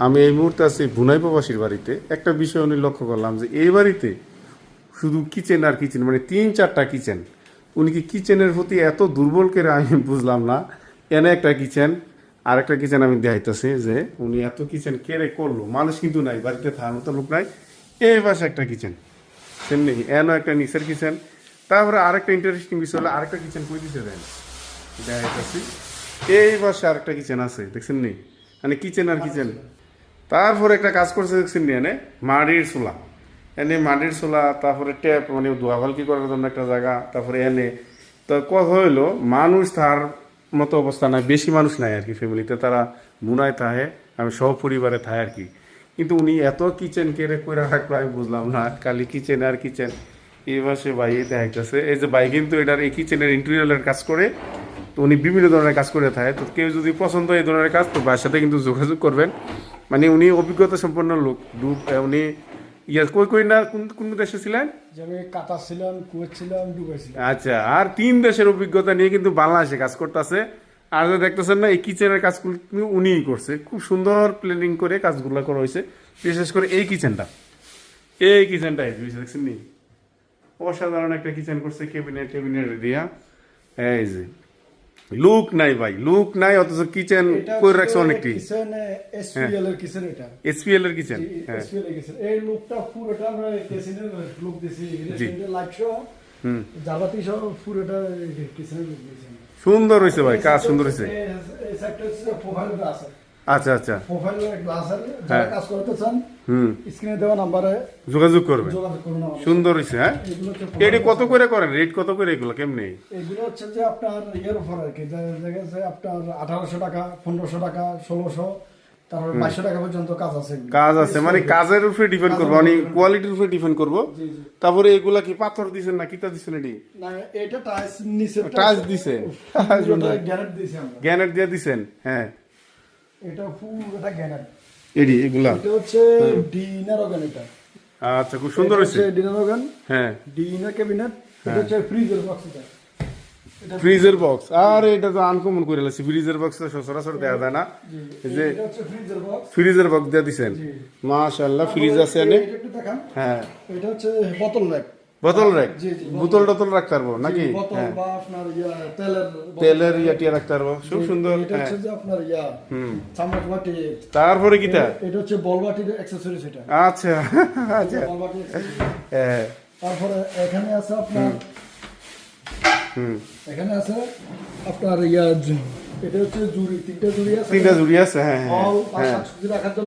আমি এই মুহূর্তে আছি ভুনাই প্রবাসীর বাড়িতে। একটা বিষয় উনি লক্ষ্য করলাম যে এই বাড়িতে শুধু কিচেন আর কিচেন, মানে 3-4টা কিচেন। উনি কি কিচেনের প্রতি এত দুর্বল করে আমি বুঝলাম না। এনে একটা কিচেন, আর একটা কিচেন আমি দেখাইতেছি যে উনি এত কিচেন কেড়ে করলো। মানুষ কিন্তু নাই বাড়িতে, থাকার মতো লোক নাই। এই পাশে একটা কিচেন, সেমনি এনও একটা নিচের কিচেন। তারপরে আরেকটা ইন্টারেস্টিং বিষয় হলো আরেকটা কিচেন কই দিতে দেন দেখাইতেছি। এই পাশে আরেকটা কিচেন আছে, দেখছেন নি? মানে কিচেন আর কিচেন। তারপরে একটা কাজ করছে দেখছেন নি, এনে মাটির চুলা। এনে মাটির চুলা, তারপরে ট্যাপ মানে ধোয়াভালকি করার জন্য একটা জায়গা, তারপরে এনে তো কথা হইলো মানুষ তার মতো অবস্থা নাই, বেশি মানুষ নাই আর কি ফ্যামিলিতে, তারা মুনায় থাহে, আমি সপরিবারে থাই আর কি। কিন্তু উনি এত কিচেন কেড়ে করে রাখলো আমি বুঝলাম না, খালি কিচেন আর কিচেন। এই মাসে ভাই দেখাইতেছে, এই যে ভাই কিন্তু এটার এই কিচেনের ইন্টেরিয়রের কাজ করে। তো উনি বিভিন্ন ধরনের কাজ করে থাকে। তো কেউ যদি পছন্দ এই ধরনের কাজ, তো ভাইয়ের সাথে কিন্তু যোগাযোগ করবেন। মানে উনি অভিজ্ঞতা সম্পন্ন লোক। উনি কই কই না কোন কোন দেশে ছিলেন? যে আমি কাতার ছিলাম, কুয়েত ছিলাম, দুবাই ছিলাম। আচ্ছা, আর 3 দেশের অভিজ্ঞতা নিয়ে কিন্তু বাংলাদেশে কাজ করতেছে। আর যে দেখতেছেন না, এই কিচেনের কাজগুলো কিন্তু উনিই করছে। খুব সুন্দর প্ল্যানিং করে কাজগুলো করা হয়েছে। বিশেষ করে এই কিচেনটা, দেখছেন নি? অসাধারণ একটা কিচেন করছে, ক্যাবিনেট দিয়া। এই যে লুক নাই ভাই, লুক নাই, অথচ কিচেন করে রাখছে অনেকটি। কিচেন এসপিএল এর কিচেন, এটা এসপিএল এর কিচেন। হ্যাঁ, এসপিএল এর কিচেন। এই লুকটা পুরোটা আমরা কিচেনের লুক দিছি, জি। লাইট শো যাবতীয় সব পুরোটা কিচেনের লুক দিছি। সুন্দর হয়েছে ভাই, কাজ সুন্দর হয়েছে। এই সাইডটা হচ্ছে প্রোফাইল গ্লাস। আচ্ছা আচ্ছা, প্রোফাইল গ্লাস আছে, যারা কাজ করতে চান স্ক্রিনে দেওয়া নাম্বারে যোগাযোগ করবেন। যোগাযোগ করুন। সুন্দর হয়েছে। হ্যাঁ, এগুলো হচ্ছে এটি কত করে করেন, রেট কত করে এগুলো, কেমনে? এগুলো হচ্ছে যে আপনার ইয়ের উপর আর কি, দেখা যাচ্ছে আপনার 1800 টাকা, 1500 টাকা, 1600, তারপর 2200 টাকা পর্যন্ত কাজ আছে। কাজ আছে, মানে কাজের উপরে ডিপেন্ড করবো, মানে কোয়ালিটির উপরে ডিপেন্ড করবো। তারপরে এগুলা কি পাথর দিছেন না কিটা দিছেন? এটি না, এটা টাইলস নিচে টাচ দিছেন, গ্যানেট দিয়েছি আমরা। গ্যানেট দিয়ে দিছেন। হ্যাঁ, এটা পুরোটা গ্যানেট। এগুলা এটা হচ্ছে ডিনার ওভেন। এটা আচ্ছা, খুব সুন্দর হয়েছে। ডিনার ওভেন, হ্যাঁ, ডিনার ক্যাবিনেট। এটা হচ্ছে ফ্রিজের বক্স। এটা ফ্রিজের বক্স। আর এটা তো আনকমন করে লাগছে, ফ্রিজের বক্স তো সচরাচর দেখা যায় না। এই যে এটা হচ্ছে ফ্রিজের বক্স। ফ্রিজের বক্স দিয়ে দিছেন, মাশাআল্লাহ। ফ্রিজ আছে এনে। এটা একটু দেখান। হ্যাঁ, এটা হচ্ছে বোতল র্যাক। বোতল র্যাক, জি, জি, বোতল টতল রাখতে পারবো নাকি? বোতল হ্যাঁ, বা আপনার তেলের তেলের টিয়া রাখতে পারবো, খুব সুন্দর। এটা হ্যাঁ, হচ্ছে যে আপনার চামচ বাটি। তারপরে কিটা? এটা হচ্ছে বল বাটির অ্যাকসেসরিজ। এটা আচ্ছা আচ্ছা, বল বাটির accessories। হ্যাঁ, তারপরে এখানে আছে আপনার এখানে আছে আপনার এটা হচ্ছে জুড়ি, 3টা জুড়ি আছে। 3টা জুড়ি আছে। হ্যাঁ হ্যাঁ ফল আর হ্যাঁ। শাকসবজি রাখার জন্য